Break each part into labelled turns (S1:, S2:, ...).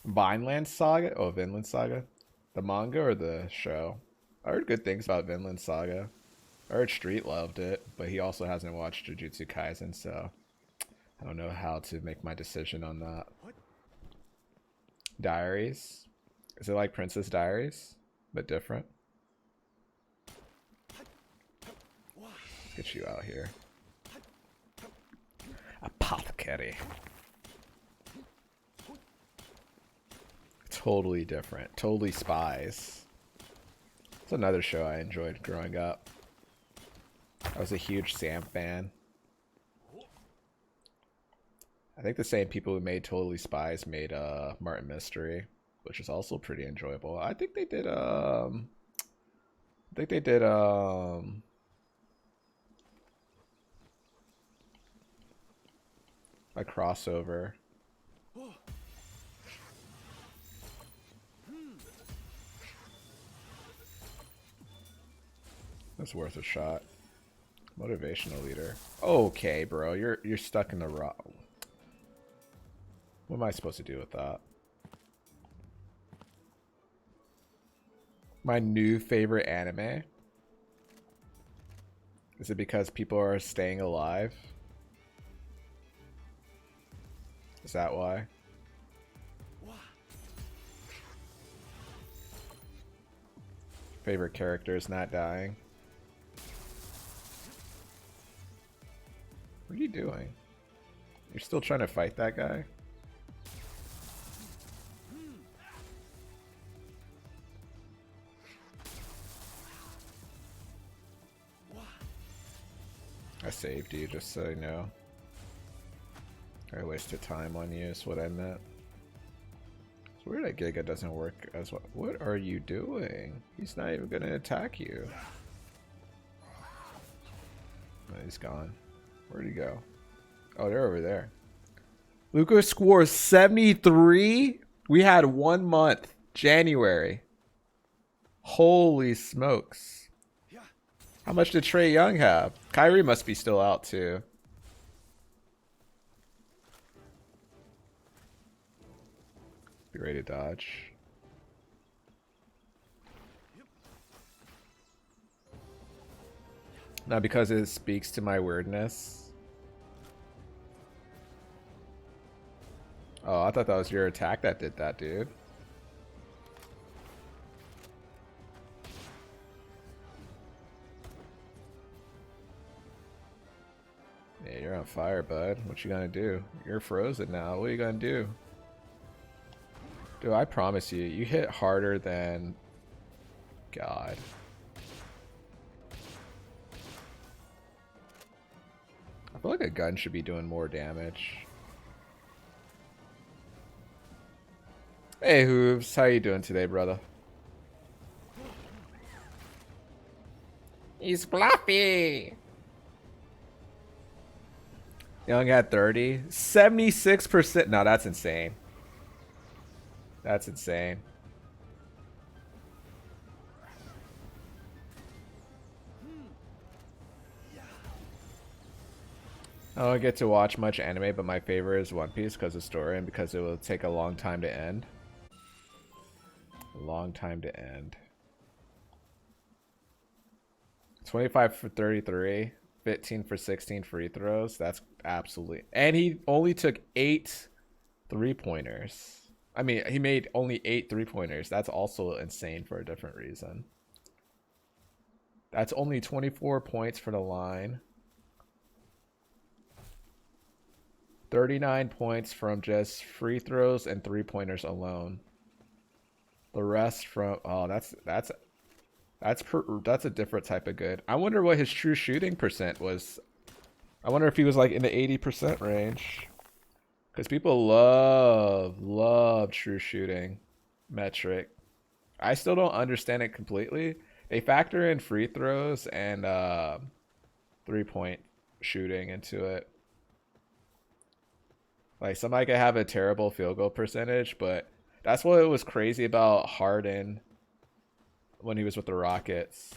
S1: Vineland Saga? Oh, Vinland Saga? The manga or the show? I heard good things about Vinland Saga. I heard Street loved it, but he also hasn't watched Jujutsu Kaisen, so I don't know how to make my decision on that. Diaries? Is it like Princess Diaries, but different? Get you out here. Apothecary. Totally different. Totally spies. It's another show I enjoyed growing up. I was a huge Sam fan. I think the same people who made Totally Spies made Martin Mystery, which is also pretty enjoyable. I think they did a crossover. That's worth a shot. Motivational leader. Okay, bro, you're stuck in the rock. What am I supposed to do with that? My new favorite anime? Is it because people are staying alive? Is that why? Favorite character is not dying. What are you doing? You're still trying to fight that guy? I saved you just so you know. I wasted time on you is what I meant. It's weird that Giga doesn't work as well. What are you doing? He's not even gonna attack you. Oh, he's gone. Where'd he go? Oh, they're over there. Luca scores 73? We had 1 month. January. Holy smokes. How much did Trae Young have? Kyrie must be still out too. Be ready to dodge. Not because it speaks to my weirdness. Oh, I thought that was your attack that did that, dude. Yeah, you're on fire, bud. What you gonna do? You're frozen now. What are you gonna do? Dude, I promise you, you hit harder than... God. I feel like a gun should be doing more damage. Hey, Hooves. How you doing today, brother? He's fluffy. Young had 30. 76%. No, that's insane. That's insane. I don't get to watch much anime, but my favorite is One Piece because of story and because it will take a long time to end. A long time to end. 25 for 33. 15 for 16 free throws. That's absolutely... And he only took 8 3-pointers. I mean, he made only 8 3-pointers. That's also insane for a different reason. That's only 24 points for the line. 39 points from just free throws and 3-pointers alone. The rest from... Oh, that's a different type of good. I wonder what his true shooting percent was. I wonder if he was like in the 80% range. Because people love true shooting metric. I still don't understand it completely. They factor in free throws and 3-point shooting into it. Like somebody could have a terrible field goal percentage, but that's what was crazy about Harden when he was with the Rockets.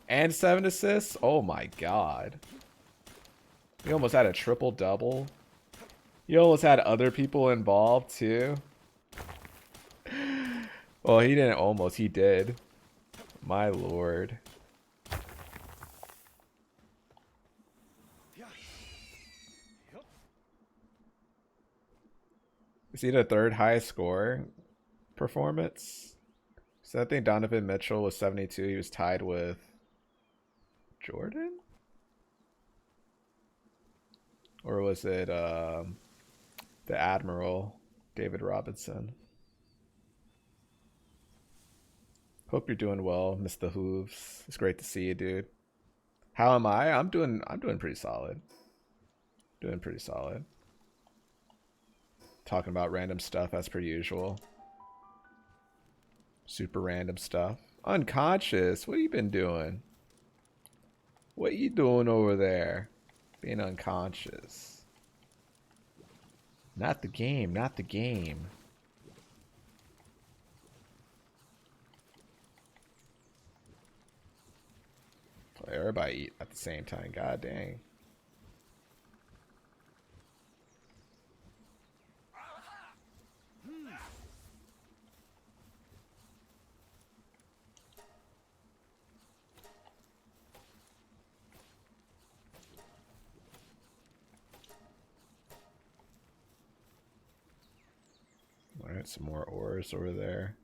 S1: And 7 assists? Oh my god. He almost had a triple-double. He almost had other people involved too. Well, he didn't almost. He did. My lord. Is he the third highest score performance? So I think Donovan Mitchell was 72. He was tied with Jordan? Or was it the Admiral, David Robinson? Hope you're doing well, Mr. Hooves. It's great to see you, dude. How am I? I'm doing pretty solid. Doing pretty solid. Talking about random stuff as per usual. Super random stuff. Unconscious. What you been doing? What you doing over there? Being unconscious. Not the game, not the game. Everybody eat at the same time. God dang. Alright, some more ores over there.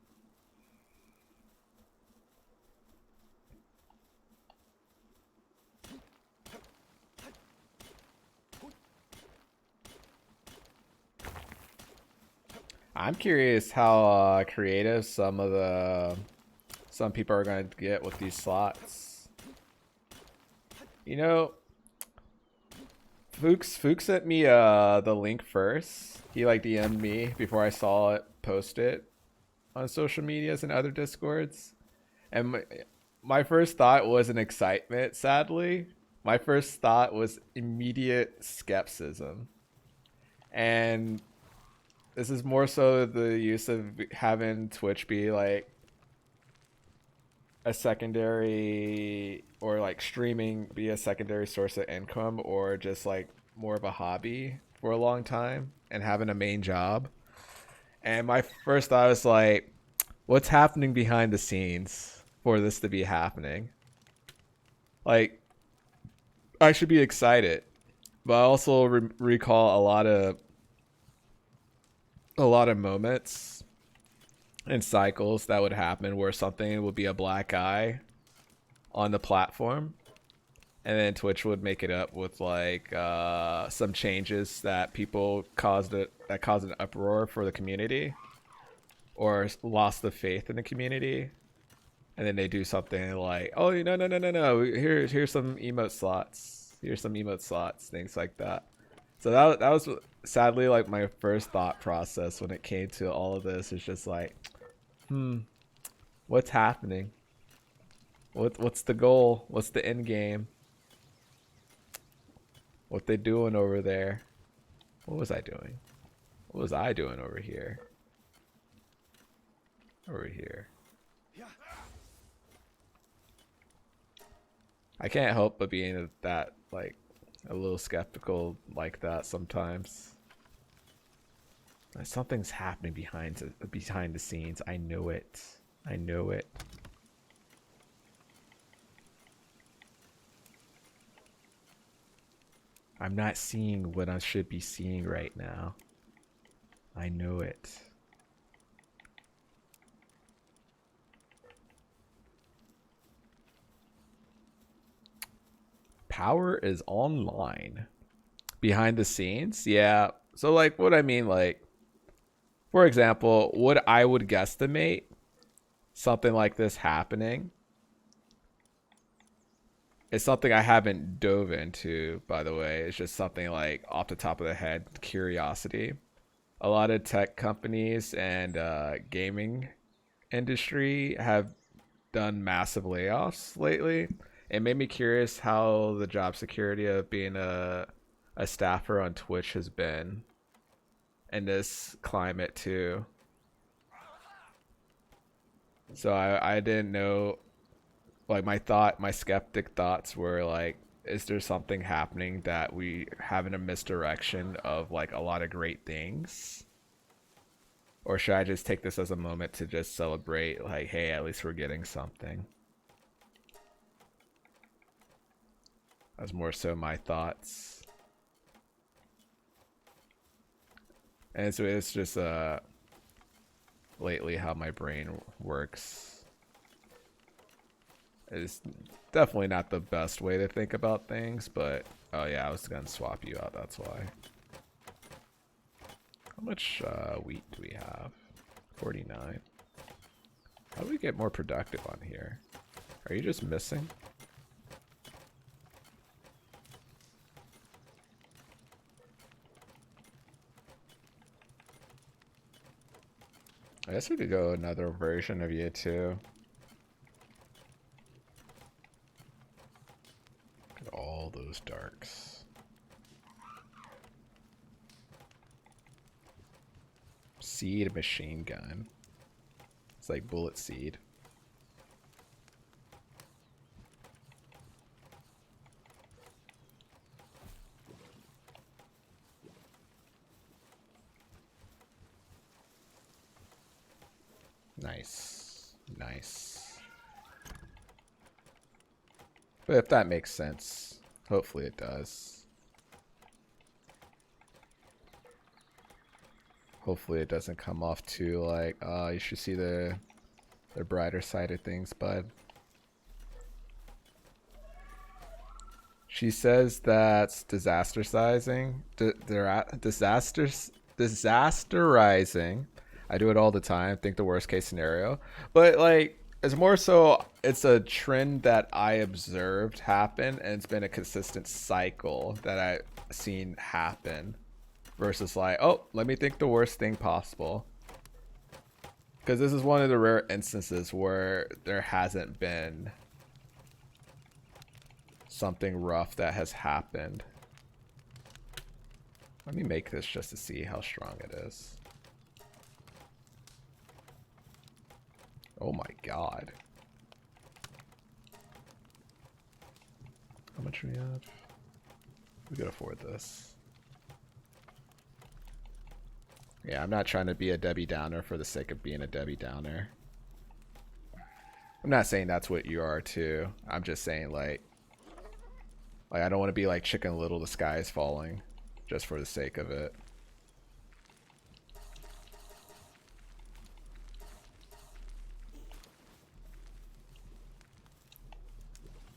S1: I'm curious how creative some people are going to get with these slots. You know, Fuchs sent me the link first. He like DM'd me before I saw it posted on social medias and other discords. And my first thought was an excitement, sadly. My first thought was immediate skepticism. And this is more so the use of having Twitch be like a secondary, or like streaming be a secondary source of income, or just like more of a hobby for a long time and having a main job. And my first thought was like, what's happening behind the scenes for this to be happening? Like, I should be excited, but I also recall a lot of moments and cycles that would happen where something would be a black eye on the platform, and then Twitch would make it up with like some changes that people caused an uproar for the community, or lost the faith in the community, and then they do something like, oh no, here's some emote slots, things like that. So that was sadly like my first thought process when it came to all of this. It's just like, what's happening? What's the goal? What's the end game? What they doing over there? What was I doing? What was I doing over here? Over here. I can't help but being that like a little skeptical like that sometimes. Something's happening behind the scenes. I know it. I know it. I'm not seeing what I should be seeing right now. I know it. Power is online. Behind the scenes? Yeah. So like what I mean, like, for example, what I would guesstimate something like this happening is something I haven't dove into, by the way. It's just something like off the top of the head, curiosity. A lot of tech companies and gaming industry have done massive layoffs lately. It made me curious how the job security of being a staffer on Twitch has been in this climate too. So I didn't know, like my skeptic thoughts were like, is there something happening that we have in a misdirection of like a lot of great things? Or should I just take this as a moment to just celebrate, like, hey, at least we're getting something? That's more so my thoughts. And so it's just lately how my brain works. It's definitely not the best way to think about things, but oh yeah, I was gonna swap you out, that's why. How much wheat do we have? 49. How do we get more productive on here? Are you just missing? I guess we could go another version of you too. Look at all those darks. Seed machine gun. It's like bullet seed. Nice. Nice. But if that makes sense, hopefully it does. Hopefully it doesn't come off too like, oh, you should see the brighter side of things, bud. She says that's disasterizing. Disasterizing. I do it all the time. Think the worst case scenario. But like, it's more so it's a trend that I observed happen, and it's been a consistent cycle that I've seen happen. Versus like, oh, let me think the worst thing possible. Because this is one of the rare instances where there hasn't been something rough that has happened. Let me make this just to see how strong it is. Oh my god. How much do we have? We could afford this. Yeah, I'm not trying to be a Debbie Downer for the sake of being a Debbie Downer. I'm not saying that's what you are too. I'm just saying like I don't want to be like Chicken Little, the sky is falling, just for the sake of it.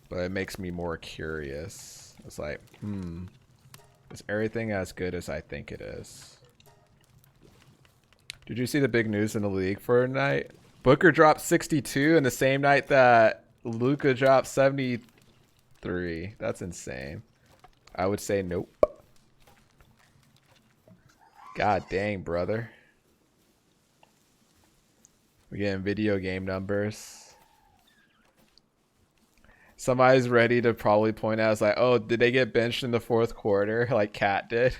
S1: But it makes me more curious. It's like, is everything as good as I think it is? Did you see the big news in the league for tonight? Booker dropped 62 in the same night that Luka dropped 73. That's insane. I would say nope. God dang, brother. We're getting video game numbers. Somebody's ready to probably point out, it's like, oh, did they get benched in the fourth quarter like Cat did?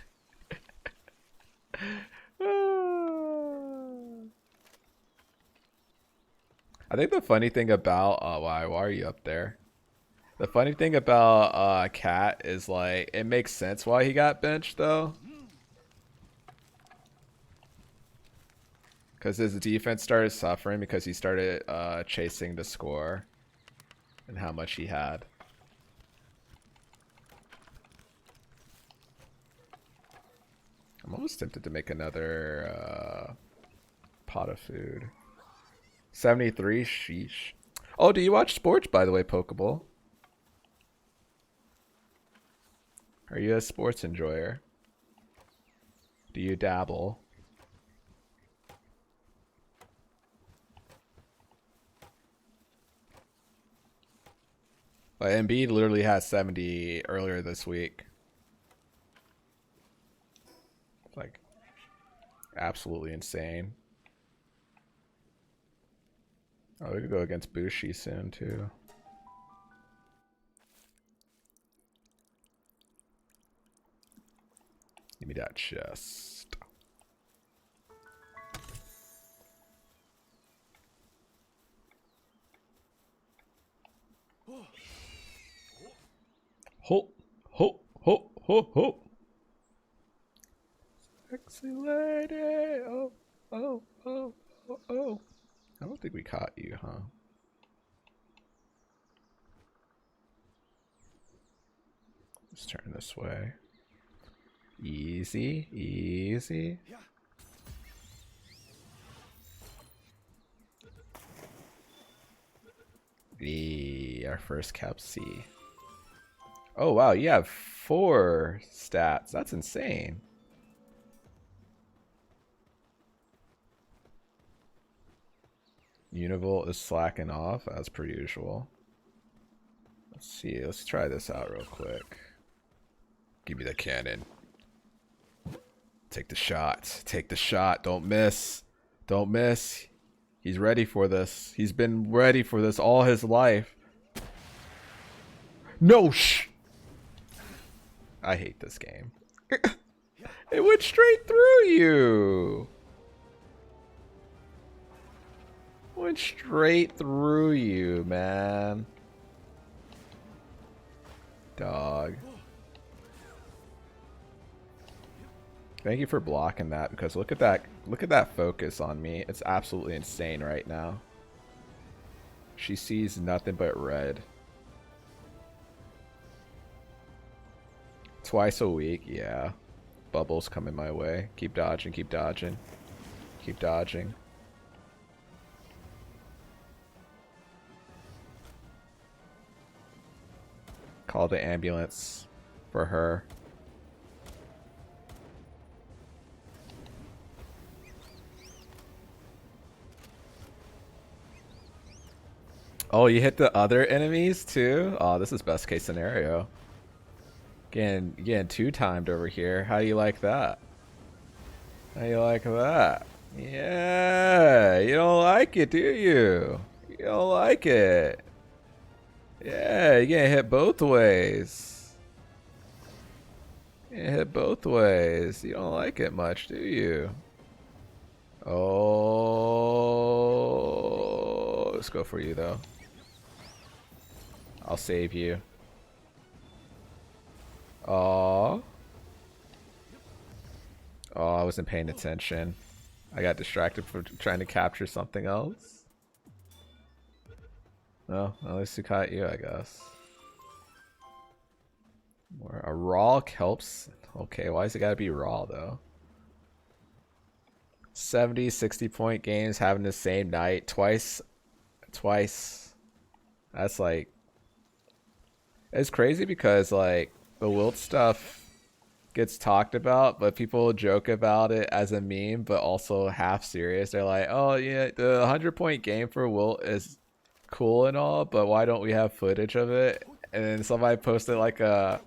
S1: I think the funny thing about why are you up there? The funny thing about Cat is like it makes sense why he got benched though. Because his defense started suffering because he started chasing the score and how much he had. I'm almost tempted to make another pot of food. 73, sheesh. Oh, do you watch sports, by the way, Pokeball? Are you a sports enjoyer? Do you dabble? But Embiid literally has 70 earlier this week. It's like absolutely insane. Oh, we could go against Bushi soon too. Give me that chest. Ho, ho, ho, ho, ho. Sexy lady. Oh. oh, oh, oh, oh. I don't think we caught you, huh? Let's turn this way. Easy, easy. Our first cap C. Oh wow, you have 4 stats. That's insane. Univolt is slacking off as per usual. Let's see, let's try this out real quick. Give me the cannon. Take the shot. Take the shot. Don't miss. Don't miss. He's ready for this. He's been ready for this all his life. No I hate this game. It went straight through you. Went straight through you, man. Dog. Thank you for blocking that, because look at that focus on me. It's absolutely insane right now. She sees nothing but red. Twice a week, yeah. Bubbles coming my way. Keep dodging, keep dodging. Keep dodging. Call the ambulance for her. Oh, you hit the other enemies too? Oh, this is best case scenario. Getting 2-timed over here. How do you like that? How do you like that? Yeah, you don't like it, do you? You don't like it. Yeah, you're getting hit both ways. You hit both ways. You don't like it much, do you? Oh, let's go for you though. I'll save you. Oh. Oh, I wasn't paying attention. I got distracted from trying to capture something else. No, at least we caught you, I guess. More a raw kelps. Okay, why is it gotta be raw though? 70, 60-point games having the same night twice. That's like, it's crazy because like the wilt stuff gets talked about, but people joke about it as a meme, but also half serious. They're like, oh yeah, the 100-point game for wilt is cool and all, but why don't we have footage of it? And then somebody posted like a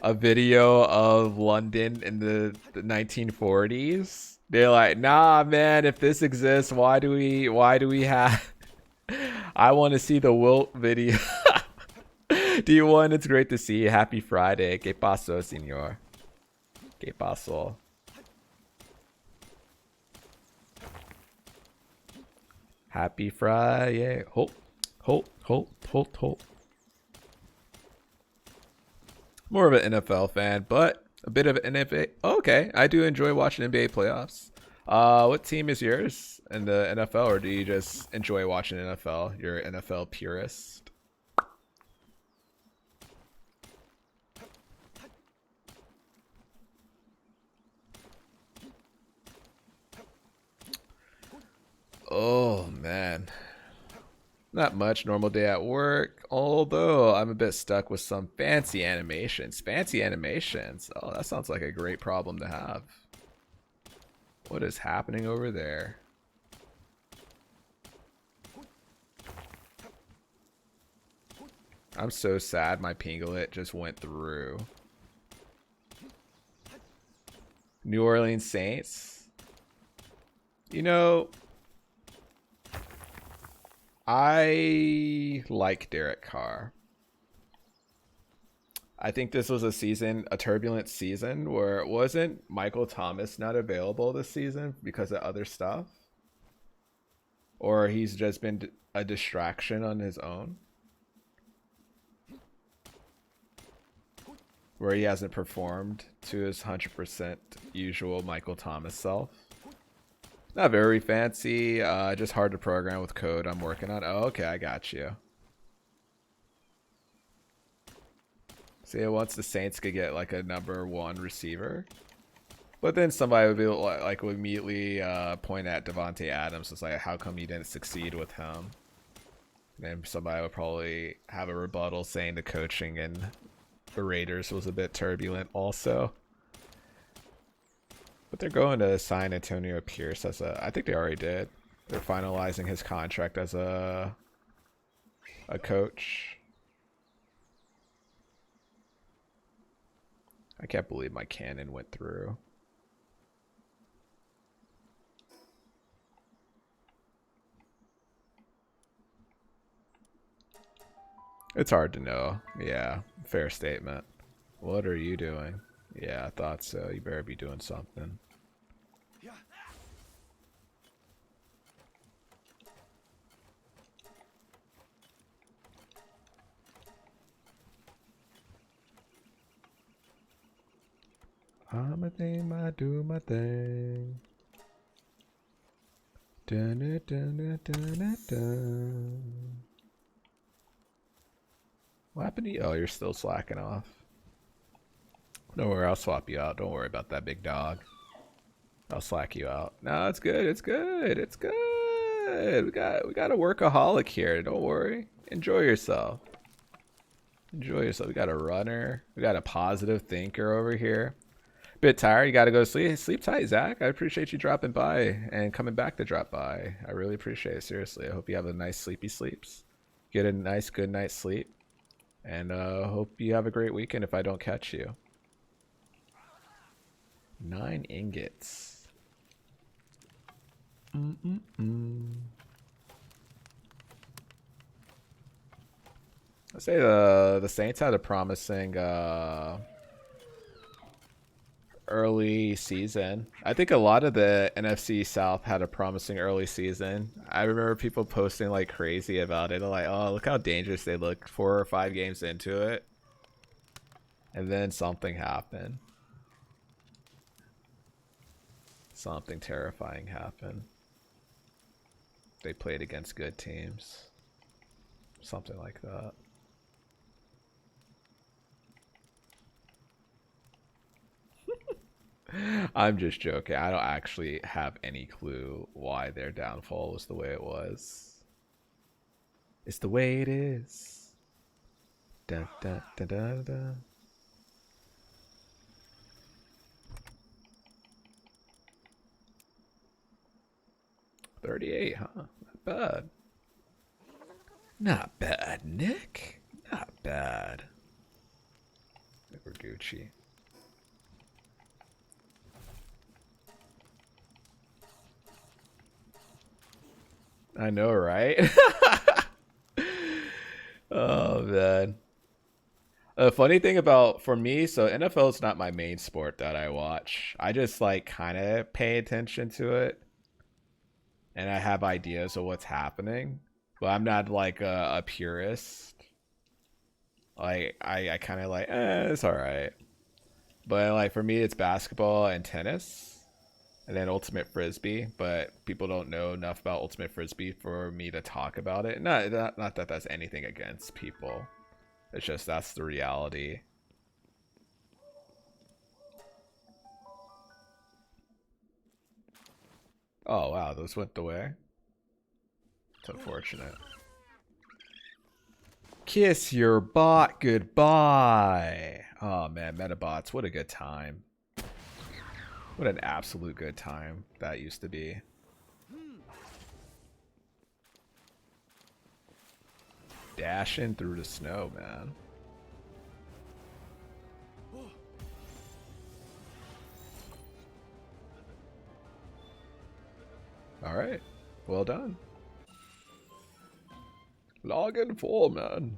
S1: video of London in the 1940s. They're like, nah man, if this exists, why do we have I want to see the wilt video. D1, it's great to see you. Happy Friday. ¿Qué pasó, señor? ¿Qué pasó? Happy Friday. Hold. More of an NFL fan, but a bit of an NBA. Okay, I do enjoy watching NBA playoffs. What team is yours in the NFL, or do you just enjoy watching NFL? You're an NFL purist. Oh man, not much. Normal day at work, although I'm a bit stuck with some fancy animations. Oh, that sounds like a great problem to have. What is happening over there? I'm so sad my Pinglet just went through. New Orleans Saints. You know, I like Derek Carr. I think this was a turbulent season where it wasn't Michael Thomas not available this season because of other stuff, or he's just been a distraction on his own, where he hasn't performed to his 100% usual Michael Thomas self. Not very fancy, just hard to program with code I'm working on. Oh, okay, I got you. See, once the Saints could get like a #1 receiver, but then somebody would be like would immediately point at Devontae Adams. It's like, how come you didn't succeed with him? And somebody would probably have a rebuttal saying the coaching in the Raiders was a bit turbulent also. But they're going to sign Antonio Pierce as a... I think they already did. They're finalizing his contract as a coach. I can't believe my cannon went through. It's hard to know. Yeah, fair statement. What are you doing? Yeah, I thought so. You better be doing something. I'm a thing, I do my thing. Dun, dun, dun, dun, dun, dun. What happened to you? Oh, you're still slacking off. Don't worry, I'll swap you out. Don't worry about that big dog. I'll slack you out. No, it's good. It's good. It's good. We got a workaholic here. Don't worry. Enjoy yourself. Enjoy yourself. We got a runner. We got a positive thinker over here. Bit tired. You got to go to sleep. Sleep tight, Zach. I appreciate you dropping by and coming back to drop by. I really appreciate it. Seriously. I hope you have a nice sleepy sleeps. Get a nice good night's sleep. And hope you have a great weekend if I don't catch you. 9 ingots. I'd say the Saints had a promising early season. I think a lot of the NFC South had a promising early season. I remember people posting like crazy about it. Like, oh, look how dangerous they look 4 or 5 games into it. And then something happened. Something terrifying happened. They played against good teams. Something like that. I'm just joking. I don't actually have any clue why their downfall was the way it was. It's the way it is. Da, da, da, da, da. $38, huh? Not bad. Not bad, Nick. Not bad. We're Gucci. I know, right? Oh, man. The funny thing about, for me, so NFL is not my main sport that I watch. I just like kind of pay attention to it. And I have ideas of what's happening. But I'm not like a purist. Like, I kind of like, it's alright. But like for me, it's basketball and tennis. And then Ultimate Frisbee, but people don't know enough about Ultimate Frisbee for me to talk about it. Not that that's anything against people. It's just that's the reality. Oh wow, those went away. It's unfortunate. Kiss your bot goodbye. Oh man, Metabots, what a good time. What an absolute good time that used to be. Dashing through the snow, man. Alright. Well done. Log in full, man.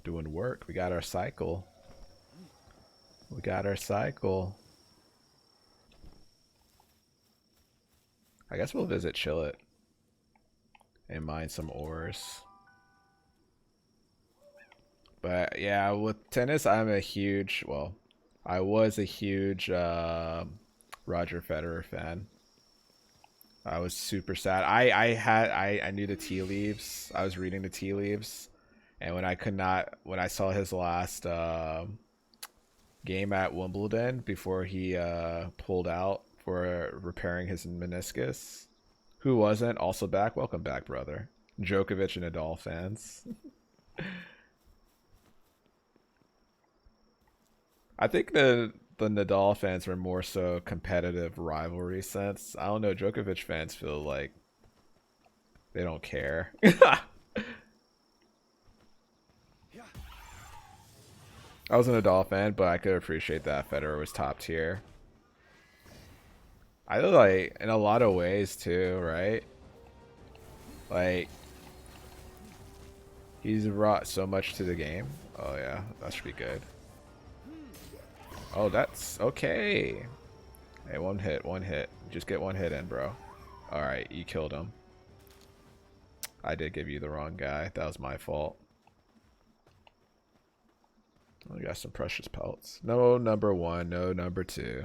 S1: Doing work. We got our cycle. We got our cycle. I guess we'll visit Chillet and mine some ores. But yeah, with tennis, I'm a huge, well, I was a huge Roger Federer fan. I was super sad. I knew the tea leaves. I was reading the tea leaves, and when I saw his last game at Wimbledon before he pulled out for repairing his meniscus, who wasn't also back? Welcome back, brother. Djokovic and Nadal fans. I think the Nadal fans were more so competitive rivalry sense. I don't know. Djokovic fans feel like they don't care. I was a Nadal fan, but I could appreciate that Federer was top tier. I feel like in a lot of ways too, right? Like he's brought so much to the game. Oh yeah, that should be good. Oh, that's okay. Hey, one hit. Just get one hit in, bro. Alright, you killed him. I did give you the wrong guy. That was my fault. We got some precious pelts. No number 1, no number 2.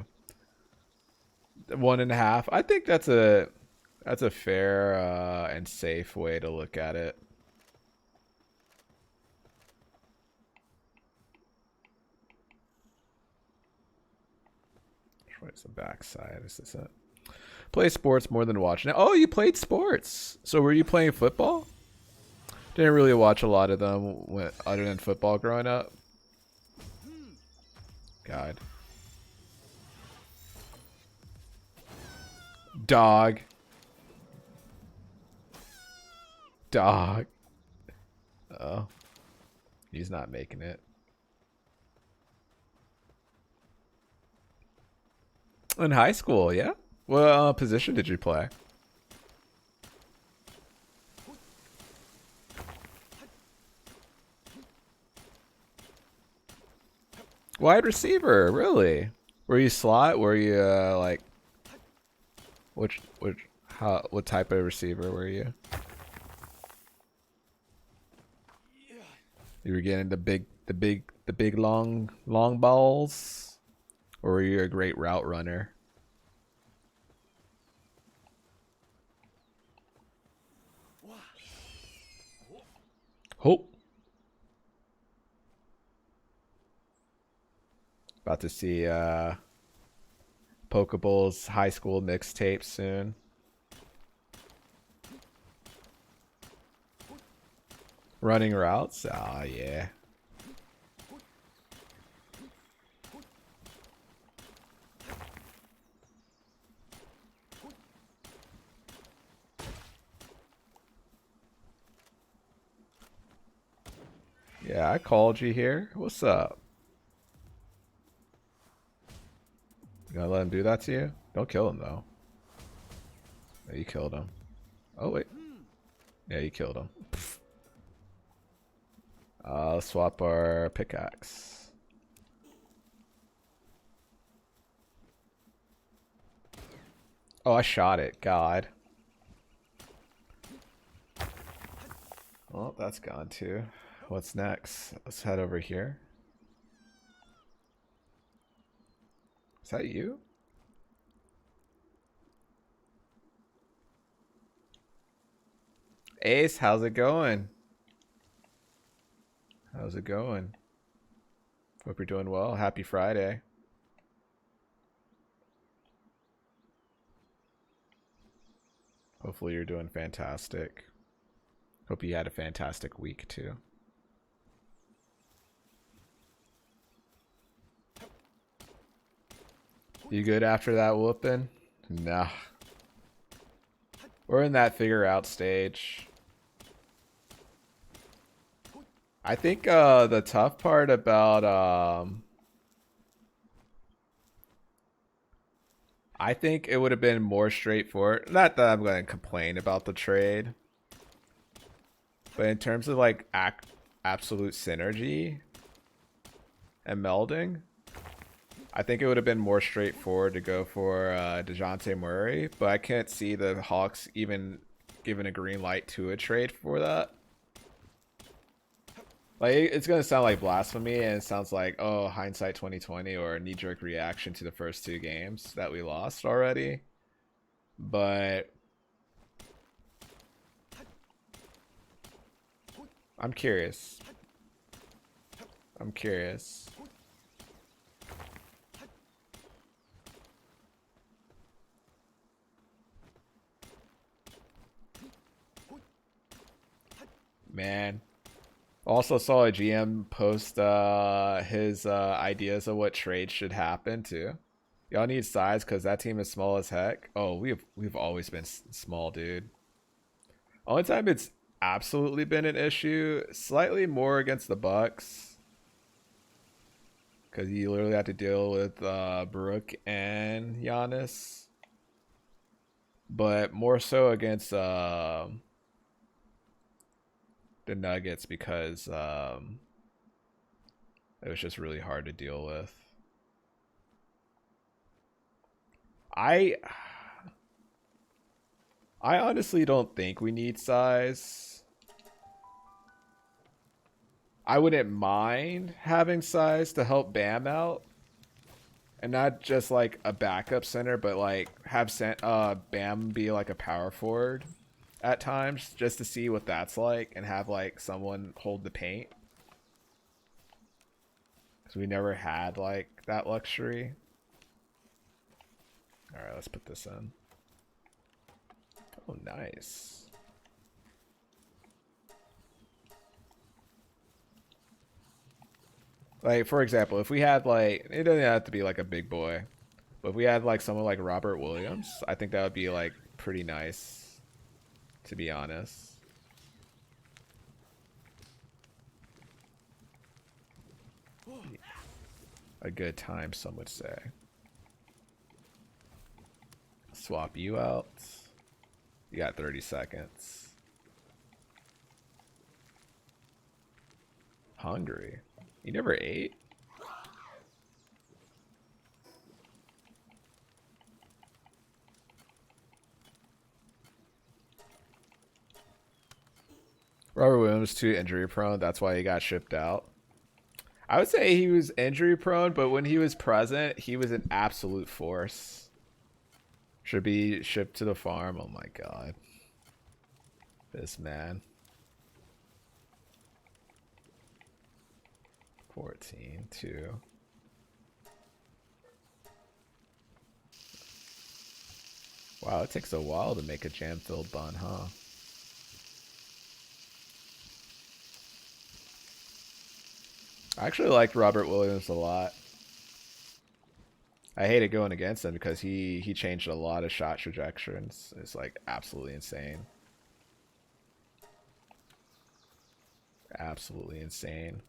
S1: 1.5. I think that's a fair and safe way to look at it. Where's the backside? Is this it? Play sports more than watch. Now, oh, you played sports. So were you playing football? Didn't really watch a lot of them other than football growing up. God. Dog. Dog. Oh. He's not making it. In high school, yeah? What position did you play? Wide receiver, really? Were you slot? Were you like what type of receiver were you? You were getting the big long balls? Or were you a great route runner? Hope. About to see Pokeball's high school mixtape soon. Running routes? Ah, yeah. Yeah, I called you here. What's up? You gonna let him do that to you? Don't kill him, though. Yeah, you killed him. Oh, wait. Yeah, you killed him. Let's swap our pickaxe. Oh, I shot it. God. Well, that's gone too. What's next? Let's head over here. Is that you? Ace, how's it going? How's it going? Hope you're doing well. Happy Friday. Hopefully you're doing fantastic. Hope you had a fantastic week too. You good after that whooping? Nah. We're in that figure out stage. I think the tough part about I think it would have been more straightforward. Not that I'm going to complain about the trade, but in terms of like absolute synergy and melding, I think it would have been more straightforward to go for DeJounte Murray, but I can't see the Hawks even giving a green light to a trade for that. Like it's gonna sound like blasphemy, and it sounds like, oh, hindsight 2020 or a knee-jerk reaction to the first two games that we lost already. But I'm curious. I'm curious. Man. Also saw a GM post his ideas of what trades should happen too. Y'all need size because that team is small as heck. Oh, we've always been small, dude. Only time it's absolutely been an issue, slightly more against the Bucks, because you literally have to deal with Brooke and Giannis, but more so against the Nuggets because it was just really hard to deal with. I honestly don't think we need size. I wouldn't mind having size to help Bam out. And not just like a backup center, but like have Bam be like a power forward at times just to see what that's like and have like someone hold the paint. Because we never had like that luxury. Alright, let's put this in. Oh, nice. Like, for example, if we had like, it doesn't have to be like a big boy, but if we had like someone like Robert Williams, I think that would be like pretty nice, to be honest. A good time, some would say. Swap you out. You got 30 seconds. Hungry. You never ate? Robert Williams too injury prone. That's why he got shipped out. I would say he was injury prone, but when he was present, he was an absolute force. Should be shipped to the farm. Oh my god. This man. 14, 2. Wow, it takes a while to make a jam-filled bun, huh? I actually liked Robert Williams a lot. I hated going against him because he changed a lot of shot trajectories. It's like absolutely insane. Absolutely insane.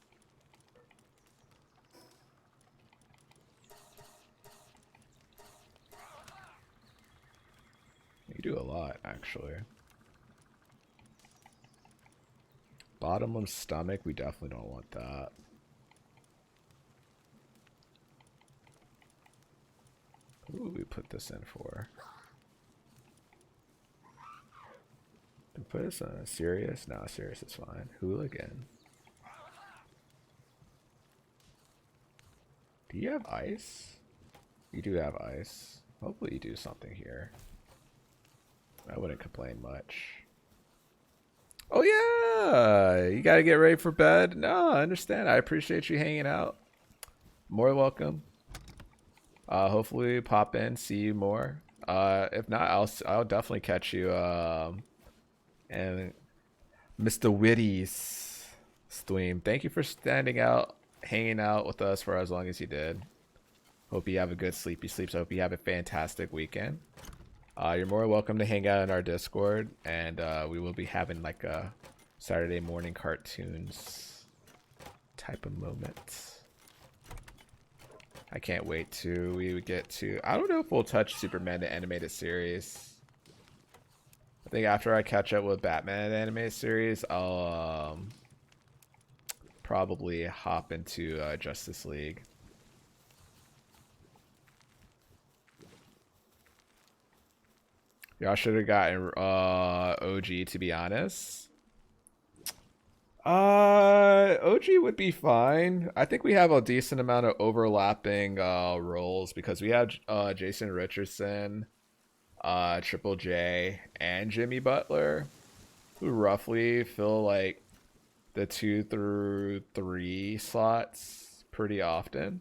S1: You do a lot, actually. Bottomless stomach, we definitely don't want that. Who would we put this in for? We put this on serious? No, serious is fine. Hooligan. Do you have ice? You do have ice. Hopefully you do something here. I wouldn't complain much. Oh yeah! You gotta get ready for bed? No, I understand. I appreciate you hanging out. More welcome. Hopefully pop in, see you more. If not, I'll definitely catch you and Mr. Witty's stream. Thank you for standing out, hanging out with us for as long as you did. Hope you have a good sleepy sleeps. Hope you have a fantastic weekend. You're more welcome to hang out in our Discord, and we will be having like a Saturday morning cartoons type of moment. I can't wait till we would get to. I don't know if we'll touch Superman the animated series. I think after I catch up with Batman the animated series, I'll probably hop into Justice League. Y'all should have gotten OG, to be honest. OG would be fine. I think we have a decent amount of overlapping roles because we have Jason Richardson, Triple J, and Jimmy Butler, who roughly fill like the 2 through 3 slots pretty often.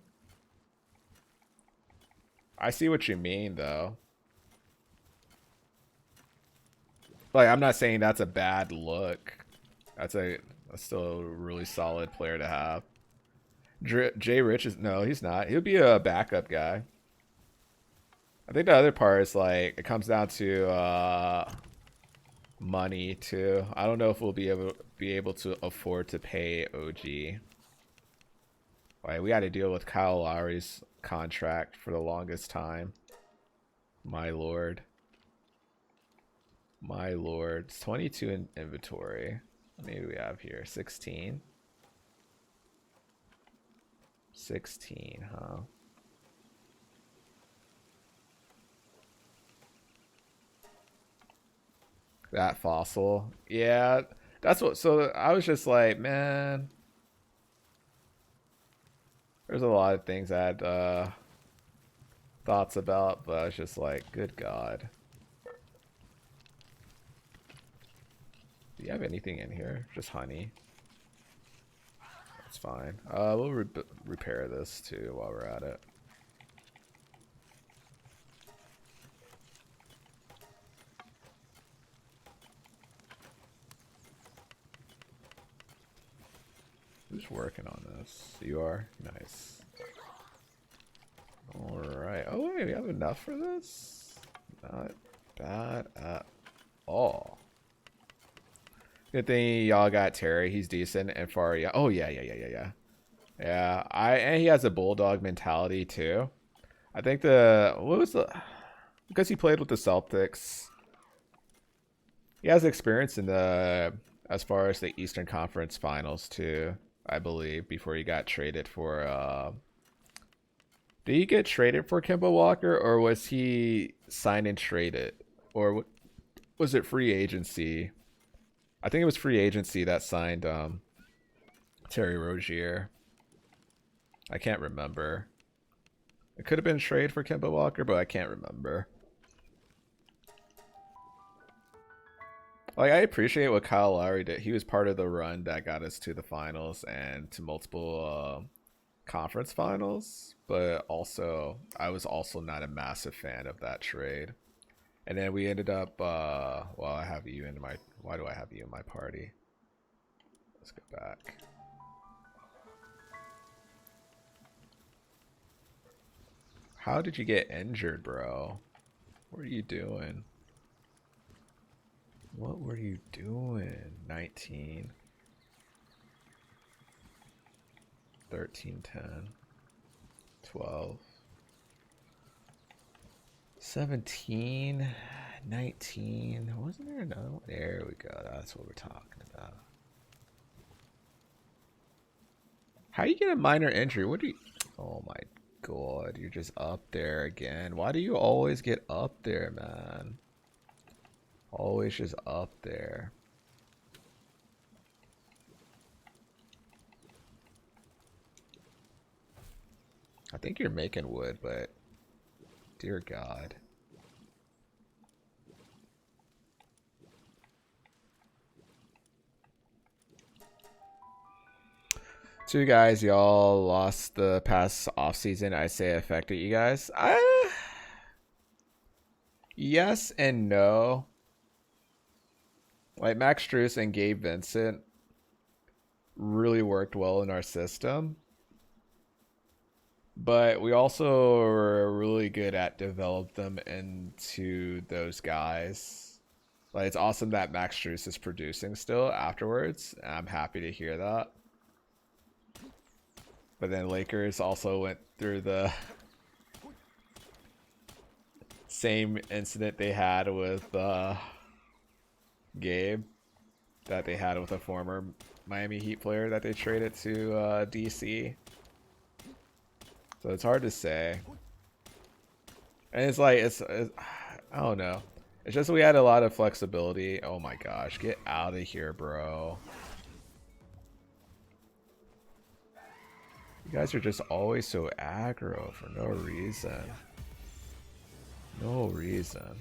S1: I see what you mean though. Like, I'm not saying that's a bad look. That's still a really solid player to have. Jay Rich is no, he's not. He'll be a backup guy. I think the other part is like it comes down to money too. I don't know if we'll be able to afford to pay OG. Like, we had to deal with Kyle Lowry's contract for the longest time. My lord. My lord. It's 22 in inventory. Maybe we have here 16. 16, huh? That fossil. Yeah, that's what. So I was just like, man, there's a lot of things I had thoughts about, but I was just like, good God. Do you have anything in here? Just honey. That's fine. We'll repair this too while we're at it. Who's working on this? You are? Nice. Alright. Oh, wait, we have enough for this? Not bad at all. Good thing y'all got Terry. He's decent. And Faria. Oh, yeah. Yeah, and he has a bulldog mentality, too. I think because he played with the Celtics, he has experience in as far as the Eastern Conference Finals, too. I believe, before he got traded for did he get traded for Kemba Walker, or was he signed and traded, or was it free agency? I think it was free agency that signed Terry Rozier. I can't remember. It could have been trade for Kemba Walker, but I can't remember. Like, I appreciate what Kyle Lowry did. He was part of the run that got us to the finals and to multiple conference finals, but also I was also not a massive fan of that trade. And then we ended up well, I have you in my, why do I have you in my party? Let's go back. How did you get injured, bro? What are you doing? What were you doing? 19. 13, 10. 12. 17. 19. Wasn't there another one? There we go. That's what we're talking about. How you get a minor injury? What do you... Oh my god. You're just up there again. Why do you always get up there, man? Always just up there. I think you're making wood, but dear God. So you guys, y'all lost the past off season. I say affected you guys. Yes and no. Like, Max Strus and Gabe Vincent really worked well in our system. But we also were really good at develop them into those guys. Like, it's awesome that Max Strus is producing still afterwards. And I'm happy to hear that. But then Lakers also went through the same incident they had with Gabe that they had with a former Miami Heat player that they traded to DC. So it's hard to say. And it's like, it's I don't know. It's just we had a lot of flexibility. Oh my gosh, get out of here, bro. You guys are just always so aggro for no reason. No reason.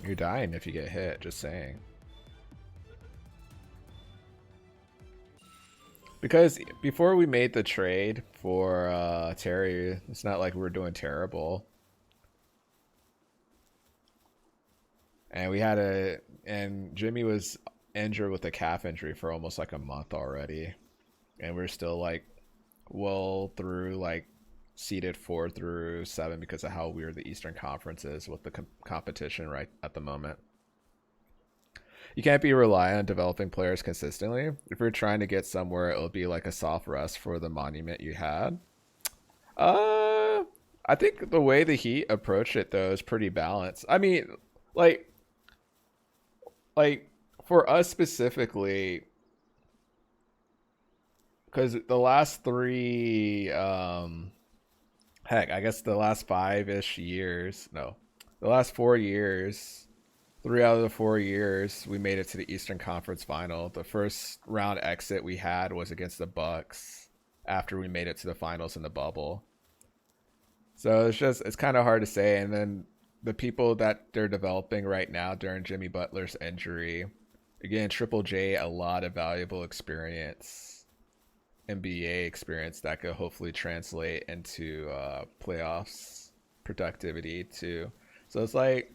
S1: You're dying if you get hit, just saying. Because before we made the trade for Terry, it's not like we were doing terrible. And we had and Jimmy was injured with a calf injury for almost like a month already. And we're still like well through like seeded 4 through 7 because of how weird the Eastern Conference is with the competition right at the moment. You can't be reliant on developing players consistently. If you're trying to get somewhere, it'll be like a soft rest for the monument you had. I think the way the Heat approached it though is pretty balanced. I mean, like for us specifically, because the last 3 heck, I guess the last 5-ish years, no, the last 4 years, 3 out of the 4 years we made it to the Eastern Conference Final. The first round exit we had was against the Bucks after we made it to the finals in the bubble. So it's kind of hard to say. And then the people that they're developing right now during Jimmy Butler's injury, again, Triple J, a lot of valuable experience, NBA experience that could hopefully translate into playoffs productivity too. So it's like,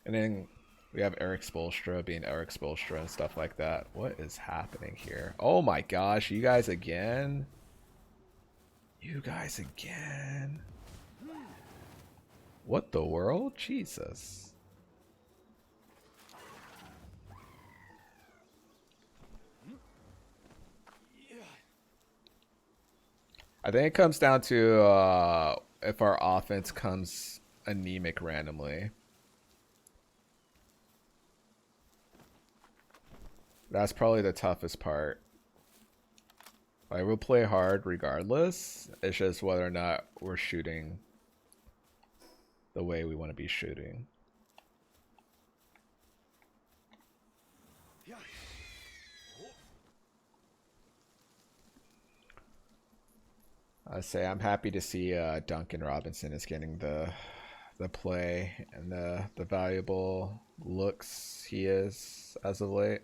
S1: and then we have Eric Spoelstra being Eric Spoelstra and stuff like that. What is happening here? Oh my gosh, you guys again? You guys again? What the world? Jesus. I think it comes down to if our offense comes anemic randomly. That's probably the toughest part. Like, we'll play hard regardless. It's just whether or not we're shooting the way we want to be shooting. I say I'm happy to see Duncan Robinson is getting the play and the valuable looks he is as of late.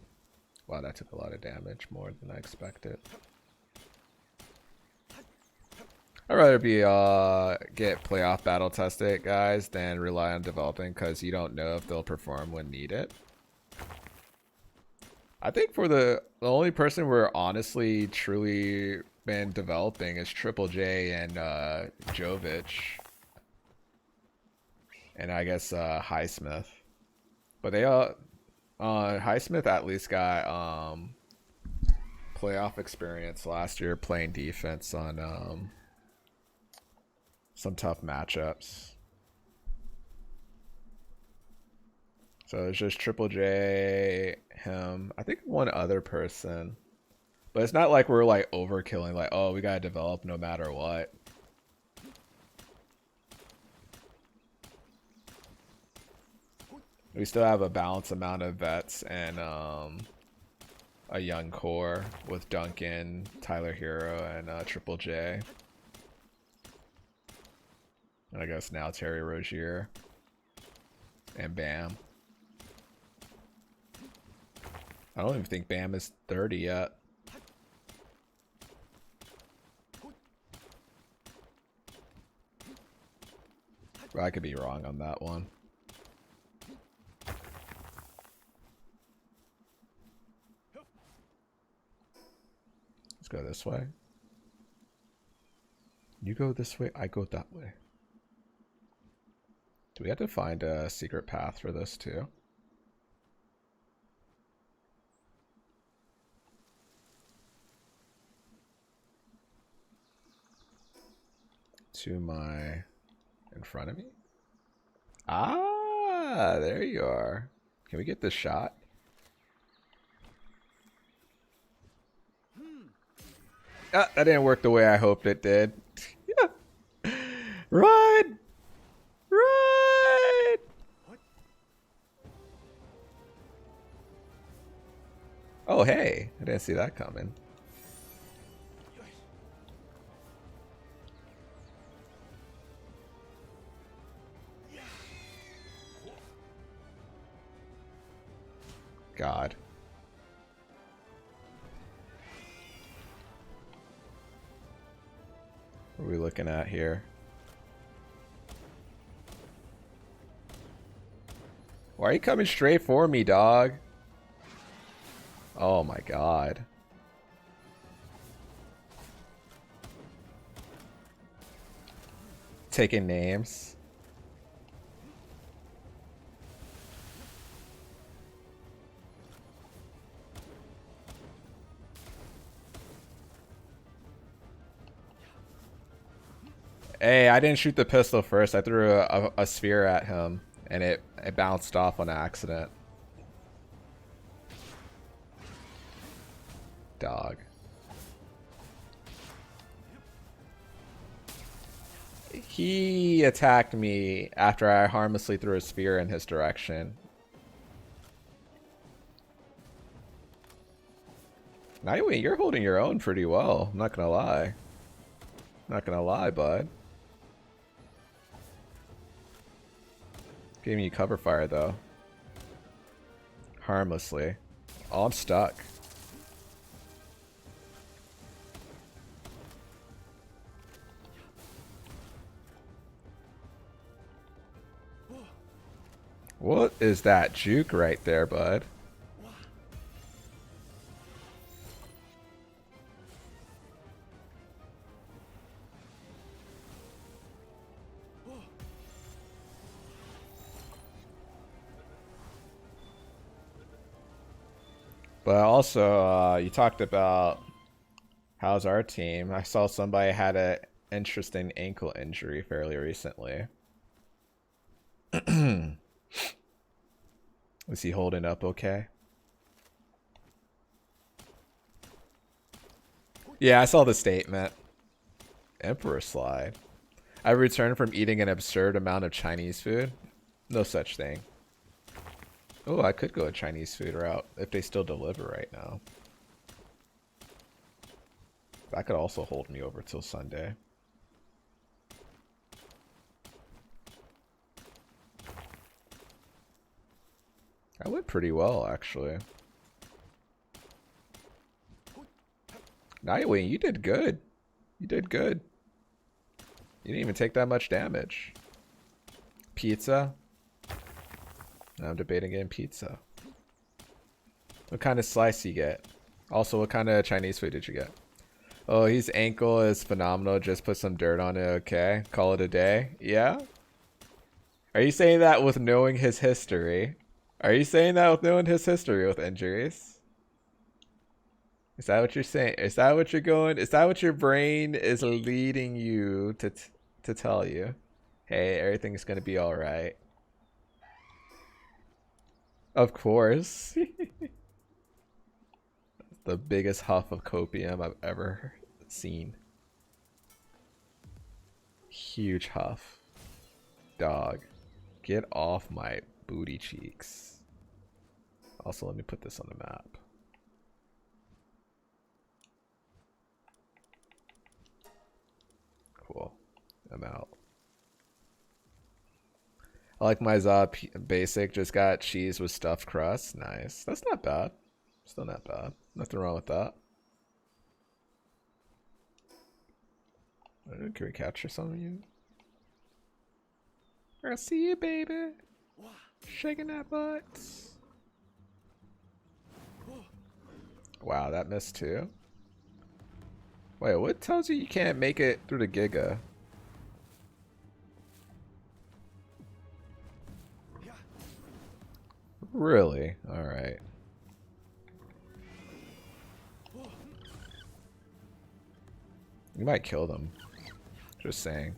S1: Wow, that took a lot of damage, more than I expected. I'd rather be get playoff battle tested guys than rely on developing, because you don't know if they'll perform when needed. I think for the only person we're honestly truly been developing is Triple J and Jovic, and I guess Highsmith. But they Highsmith at least got playoff experience last year playing defense on some tough matchups. So it's just Triple J, him, I think one other person. But it's not like we're like overkilling, like, oh, we gotta develop no matter what. We still have a balanced amount of vets and a young core with Duncan, Tyler Hero, and Triple J. And I guess now Terry Rozier and Bam. I don't even think Bam is 30 yet. But I could be wrong on that one. Let's go this way. You go this way, I go that way. Do we have to find a secret path for this too? To my in front of me? Ah, there you are. Can we get this shot? Ah, that didn't work the way I hoped it did. Yeah. Run! Run! Oh, hey. I didn't see that coming. God. What are we looking at here? Why are you coming straight for me, dog? Oh my god. Taking names. Hey, I didn't shoot the pistol first. I threw a sphere at him, and it bounced off on accident. Dog. He attacked me after I harmlessly threw a sphere in his direction. Nightwing, you're holding your own pretty well. I'm not gonna lie. Not gonna lie, bud. Giving you cover fire though. Harmlessly. Oh, I'm stuck. What is that juke right there, bud? But also, you talked about how's our team. I saw somebody had an interesting ankle injury fairly recently. Is he holding up okay? Yeah, I saw the statement. Emperor slide. I returned from eating an absurd amount of Chinese food. No such thing. Oh, I could go a Chinese food route if they still deliver right now. That could also hold me over till Sunday. That went pretty well, actually. Nightwing, you did good. You did good. You didn't even take that much damage. Pizza? I'm debating getting pizza. What kind of slice you get? Also, what kind of Chinese food did you get? Oh, his ankle is phenomenal. Just put some dirt on it, okay? Call it a day? Yeah? Are you saying that with knowing his history? Are you saying that with knowing his history with injuries? Is that what you're saying? Is that what you're going? Is that what your brain is leading you to tell you? Hey, everything's gonna be all right. Of course. The biggest huff of copium I've ever seen. Huge huff. Dog. Get off my booty cheeks. Also, let me put this on the map. Cool. I'm out. I like my basic. Just got cheese with stuffed crust. Nice. That's not bad. Still not bad. Nothing wrong with that. Can we capture some of you? I see you, baby. Shaking that butt. Wow, that missed too. Wait, what tells you can't make it through the Giga? Really? Alright. You might kill them. Just saying.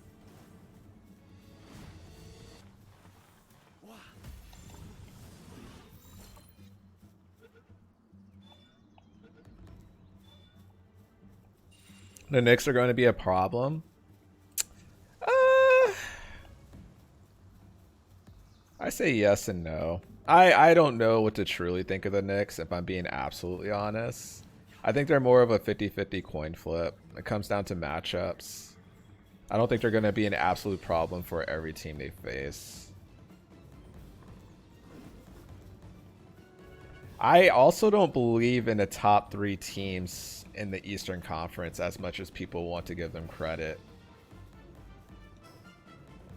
S1: The Knicks are going to be a problem. I say yes and no. I don't know what to truly think of the Knicks, if I'm being absolutely honest. I think they're more of a 50-50 coin flip. It comes down to matchups. I don't think they're going to be an absolute problem for every team they face. I also don't believe in the top 3 teams in the Eastern Conference as much as people want to give them credit.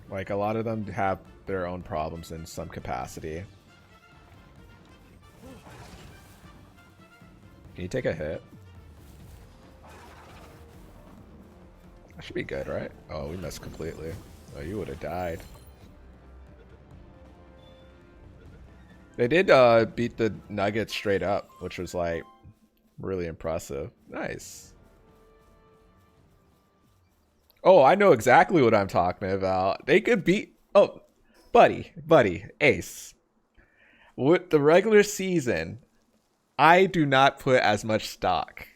S1: Like, a lot of them have their own problems in some capacity. Can you take a hit? That should be good, right? Oh, we missed completely. Oh, you would have died. They did beat the Nuggets straight up, which was like really impressive. Nice. Oh, I know exactly what I'm talking about. They could beat... Oh, buddy, Ace. With the regular season, I do not put as much stock.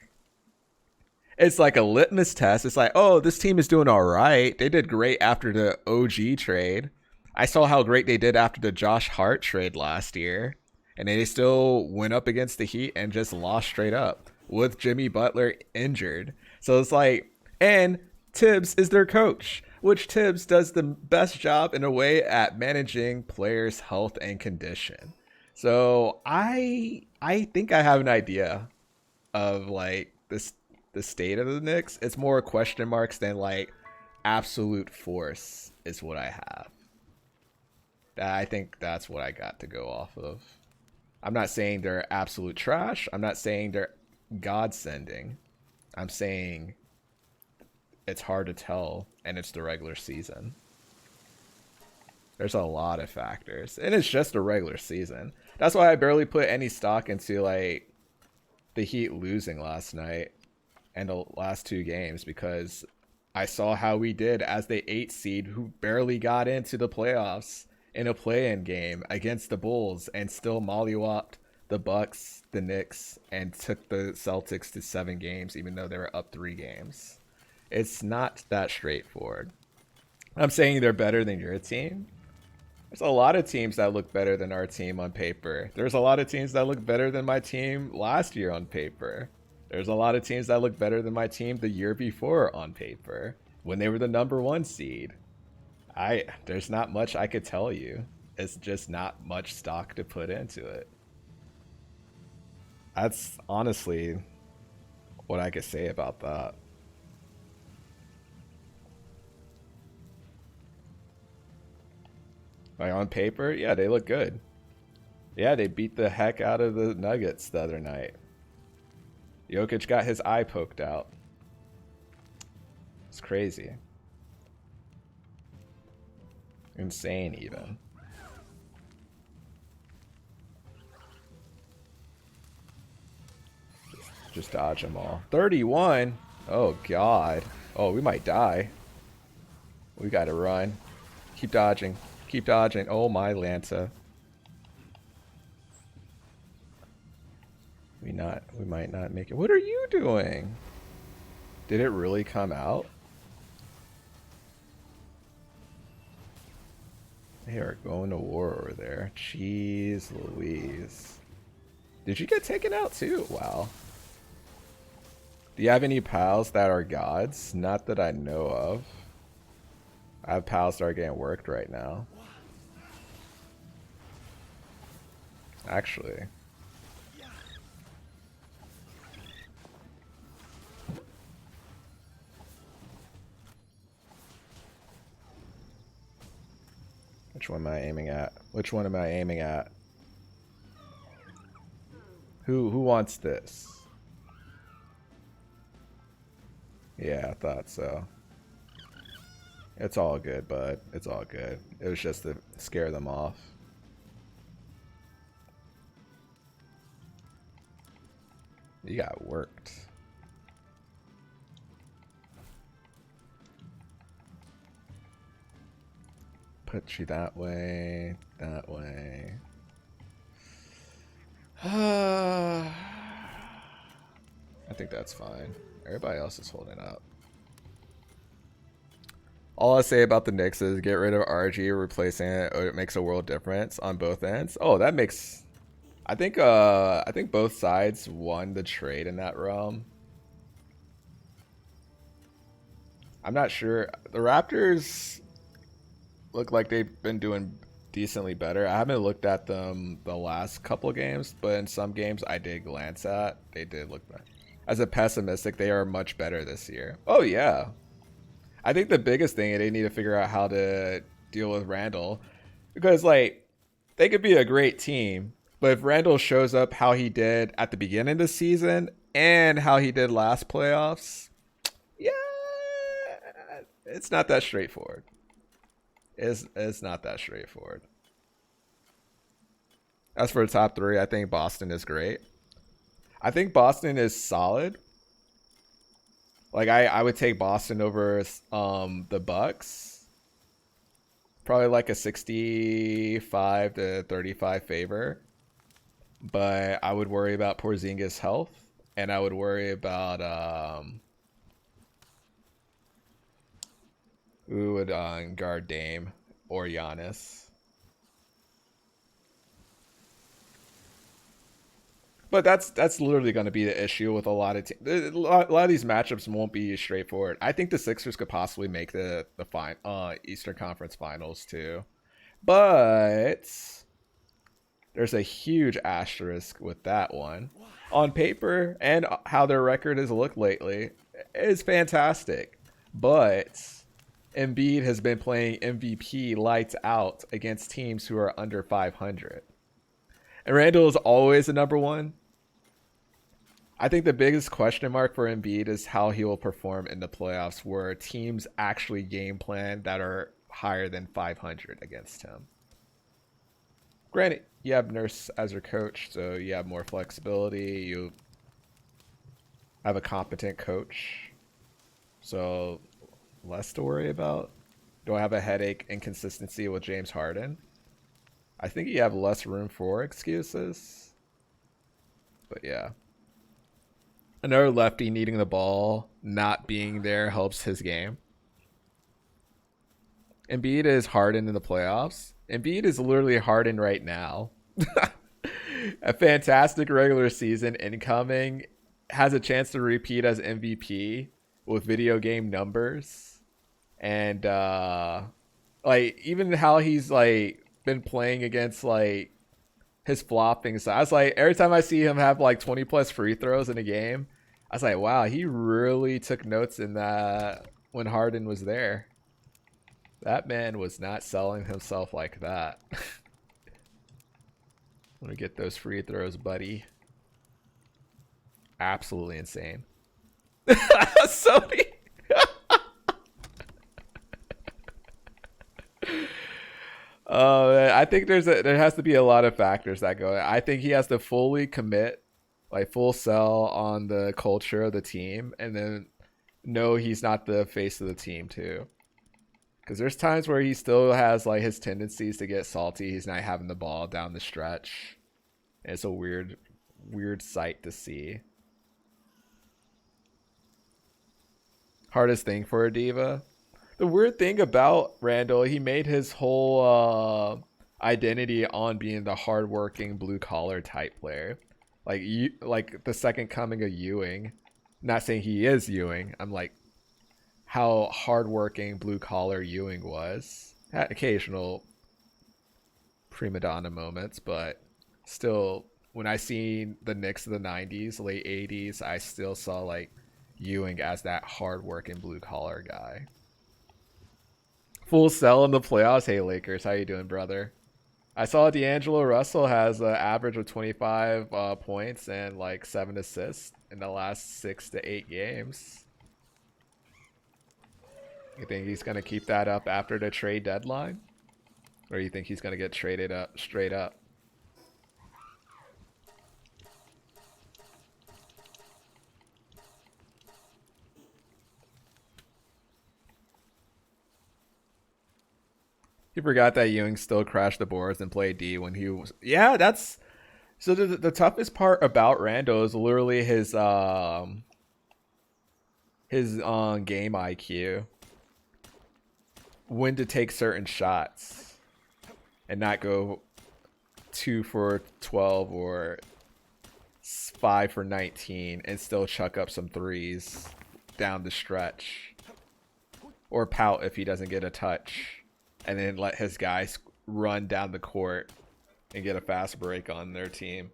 S1: It's like a litmus test. It's like, oh, this team is doing all right. They did great after the OG trade. I saw how great they did after the Josh Hart trade last year. And they still went up against the Heat and just lost straight up with Jimmy Butler injured. So it's like, and Tibbs is their coach, which Tibbs does the best job in a way at managing players' health and condition. So I think I have an idea of like the state of the Knicks. It's more question marks than like absolute force is what I have. I think that's what I got to go off of. I'm not saying they're absolute trash. I'm not saying they're God-sending. I'm saying it's hard to tell, and it's the regular season. There's a lot of factors, and it's just the regular season. That's why I barely put any stock into like the Heat losing last night and the last 2 games, because I saw how we did as the 8 seed who barely got into the playoffs in a play-in game against the Bulls and still mollywopped the Bucks, the Knicks, and took the Celtics to 7 games even though they were up 3 games. It's not that straightforward. I'm saying they're better than your team. There's a lot of teams that look better than our team on paper. There's a lot of teams that look better than my team last year on paper. There's a lot of teams that look better than my team the year before on paper when they were the #1 seed. There's not much I could tell you. It's just not much stock to put into it. That's honestly what I could say about that. Like on paper, yeah, they look good. Yeah, they beat the heck out of the Nuggets the other night. Jokic got his eye poked out. It's crazy. Insane, even. Just dodge them all. 31? Oh, God. Oh, we might die. We gotta run. Keep dodging. Keep dodging. Oh, my Lanta. We might not make it. What are you doing? Did it really come out? They are going to war over there. Jeez Louise. Did you get taken out too? Wow. Do you have any pals that are gods? Not that I know of. I have pals that are getting worked right now. Actually. Which one am I aiming at? Which one am I aiming at? Who wants this? Yeah, I thought so. It's all good, bud. It's all good. It was just to scare them off. You got worked. Put you that way, that way. I think that's fine. Everybody else is holding up. All I say about the Knicks is get rid of RG, replacing it. It makes a world difference on both ends. Oh, that makes. I think both sides won the trade in that realm. I'm not sure. The Raptors look like they've been doing decently better. I haven't looked at them the last couple of games, but in some games I did glance at. They did look better. As a pessimistic, they are much better this year. Oh yeah. I think the biggest thing they need to figure out how to deal with Randall, because like they could be a great team, but if Randall shows up how he did at the beginning of the season and how he did last playoffs, yeah, it's not that straightforward. It's not that straightforward. As for the top three, I think Boston is great. I think Boston is solid. Like I would take Boston over the Bucks. Probably like a 65 to 35 favor. But I would worry about Porzingis' health, and I would worry about who would guard Dame or Giannis. But that's literally going to be the issue with a lot of a lot of these matchups won't be straightforward. I think the Sixers could possibly make the Eastern Conference Finals too, but there's a huge asterisk with that one. On paper and how their record has looked lately is fantastic, but Embiid has been playing MVP lights out against teams who are under 500, and Randall is always the number one. I think the biggest question mark for Embiid is how he will perform in the playoffs where teams actually game plan that are higher than 500 against him. Granted, you have Nurse as your coach, so you have more flexibility. You have a competent coach, so less to worry about. Do I have a headache inconsistency with James Harden? I think you have less room for excuses. But yeah. Another lefty needing the ball, not being there helps his game. Embiid is Harden in the playoffs. Embiid is literally Harden right now. A fantastic regular season incoming. Has a chance to repeat as MVP with video game numbers. And like even how he's like been playing against like his flopping. So I was like, every time I see him have like 20 plus free throws in a game, I was like, wow, he really took notes in that when Harden was there. That man was not selling himself like that. Let me get those free throws, buddy. Absolutely insane. Sony. I think there has to be a lot of factors that go. I think he has to fully commit, like full sell on the culture of the team, and then know he's not the face of the team too. Because there's times where he still has like his tendencies to get salty. He's not having the ball down the stretch. And it's a weird sight to see. Hardest thing for a diva. The weird thing about Randall, he made his whole identity on being the hardworking blue collar type player, like the second coming of Ewing. Not saying he is Ewing. I'm like how hardworking blue collar Ewing was. Had occasional prima donna moments, but still, when I seen the Knicks of the '90s, late '80s, I still saw like Ewing as that hardworking blue collar guy. Full sell in the playoffs. Hey Lakers, how you doing, brother? I saw D'Angelo Russell has an average of 25 points and like 7 assists in the last 6 to 8 games. You think he's gonna keep that up after the trade deadline, or you think he's gonna get traded up straight up? You forgot that Ewing still crashed the boards and played D when he was. Yeah, that's so. The toughest part about Rando is literally his game IQ. when to take certain shots and not go 2 for 12 or 5 for 19 and still chuck up some threes down the stretch, or pout if he doesn't get a touch and then let his guys run down the court and get a fast break on their team.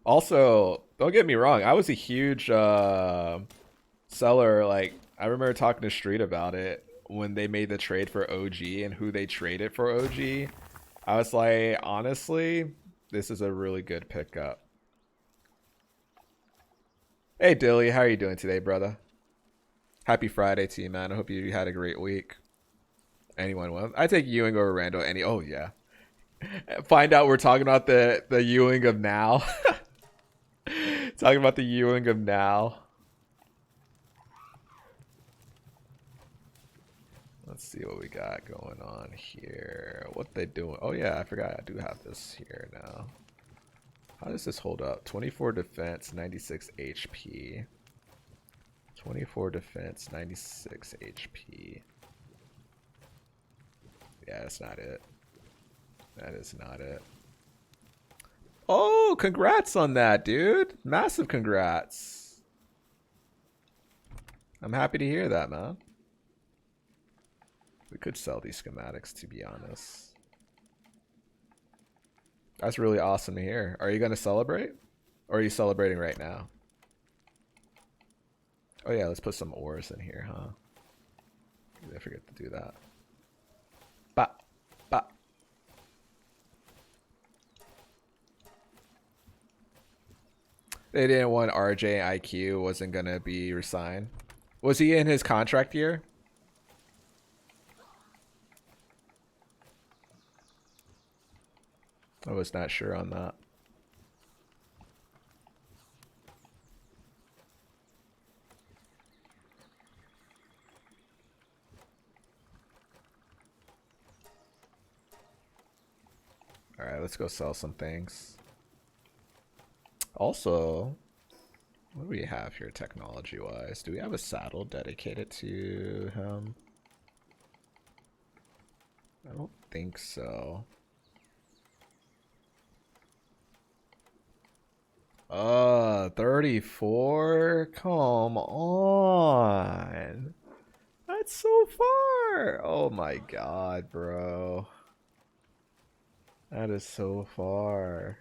S1: Also, don't get me wrong, I was a huge seller. Like, I remember talking to Street about it when they made the trade for OG and who they traded for OG. I was like, honestly, this is a really good pickup. Hey Dilly, how are you doing today, brother? Happy Friday to you, man. I hope you had a great week. Anyone will. I take Ewing over Randall any. Oh yeah. Find out we're talking about the Ewing of now. Talking about the Ewing of now. Let's see what we got going on here. What they doing? Oh yeah, I forgot I do have this here now. How does this hold up? 24 defense, 96 HP. 24 defense, 96 HP. Yeah, that's not it. That is not it. Oh, congrats on that, dude. Massive congrats. I'm happy to hear that, man. We could sell these schematics, to be honest. That's really awesome to hear. Are you going to celebrate? Or are you celebrating right now? Oh yeah, let's put some ores in here, huh? I forget to do that. Ba, ba. They didn't want RJ IQ wasn't going to be resigned. Was he in his contract year? I was not sure on that. All right, let's go sell some things. Also, what do we have here technology-wise? Do we have a saddle dedicated to him? I don't think so. 34? Come on. That's so far. Oh my god, bro. That is so far.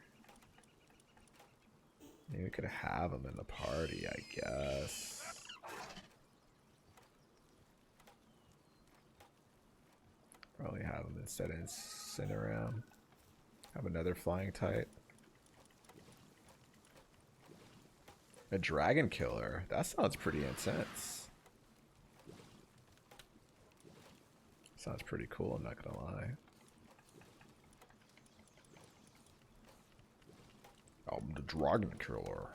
S1: Maybe we could have him in the party, I guess. Probably have him instead of Incineram. Have another flying type. A dragon killer. That sounds pretty intense. Sounds pretty cool, I'm not gonna lie. I'm the dragon killer.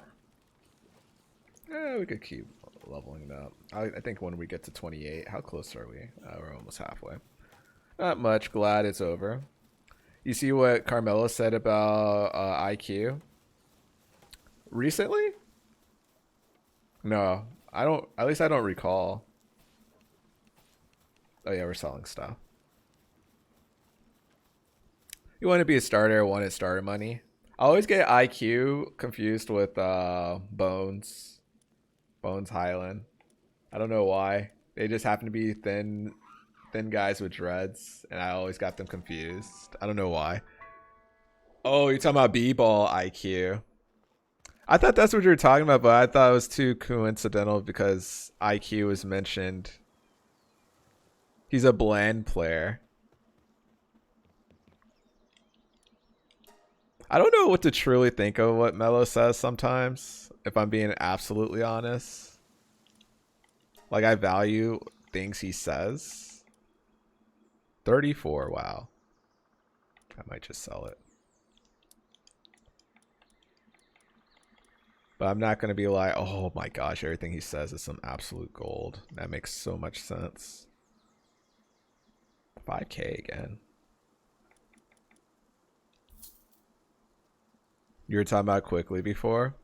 S1: Yeah, we could keep leveling it up. I think when we get to 28, how close are we? We're almost halfway. Not much. Glad it's over. You see what Carmelo said about IQ? Recently? No, I don't. At least I don't recall. Oh yeah, we're selling stuff. You want to be a starter, wanted starter money. I always get IQ confused with Bones. Bones Highland. I don't know why. They just happen to be thin guys with dreads, and I always got them confused. I don't know why. Oh, you're talking about B-ball IQ. I thought that's what you were talking about, but I thought it was too coincidental because IQ was mentioned. He's a bland player. I don't know what to truly think of what Melo says sometimes, if I'm being absolutely honest. Like, I value things he says. 34, wow. I might just sell it. But I'm not going to be like, oh my gosh, everything he says is some absolute gold. That makes so much sense. 5K again. You were talking about quickly before.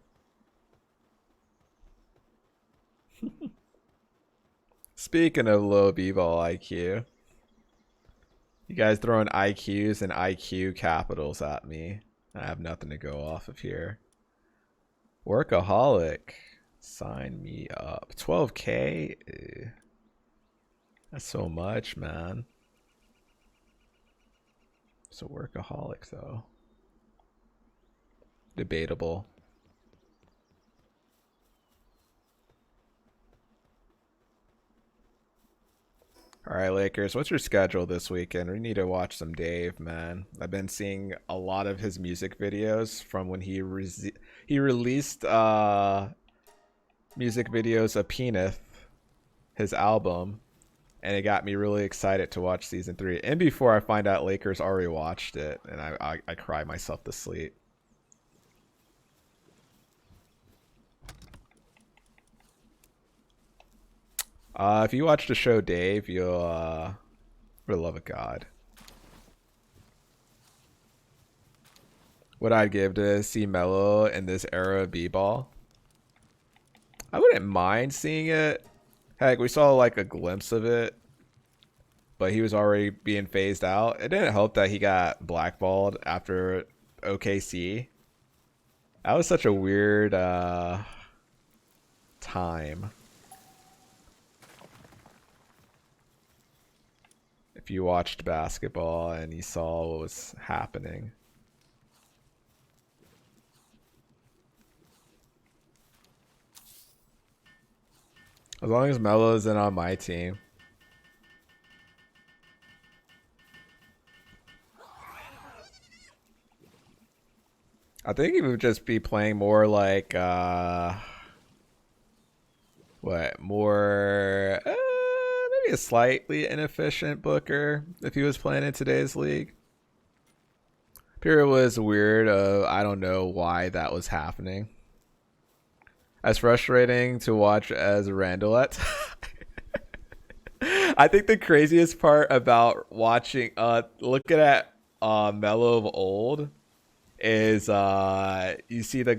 S1: Speaking of low b-ball IQ, you guys throwing IQs and IQ capitals at me. I have nothing to go off of here. Workaholic. Sign me up. 12K? That's so much, man. It's a workaholic, though. Debatable. All right, Lakers, what's your schedule this weekend? We need to watch some Dave, man. I've been seeing a lot of his music videos from when he released music videos of Peanut, his album, and it got me really excited to watch season 3. And before I find out Lakers already watched it, and I cry myself to sleep. If you watch the show Dave, you'll for the love of God. What I'd give to see Mello in this era of b-ball, I wouldn't mind seeing it. Heck, we saw like a glimpse of it, but he was already being phased out. It didn't help that he got blackballed after OKC. That was such a weird time. If you watched basketball and you saw what was happening. As long as Melo isn't on my team. I think he would just be playing more like more maybe a slightly inefficient Booker if he was playing in today's league. Period was weird. I don't know why that was happening. As frustrating to watch as Randallette. I think the craziest part about watching, looking at Mello of old is you see the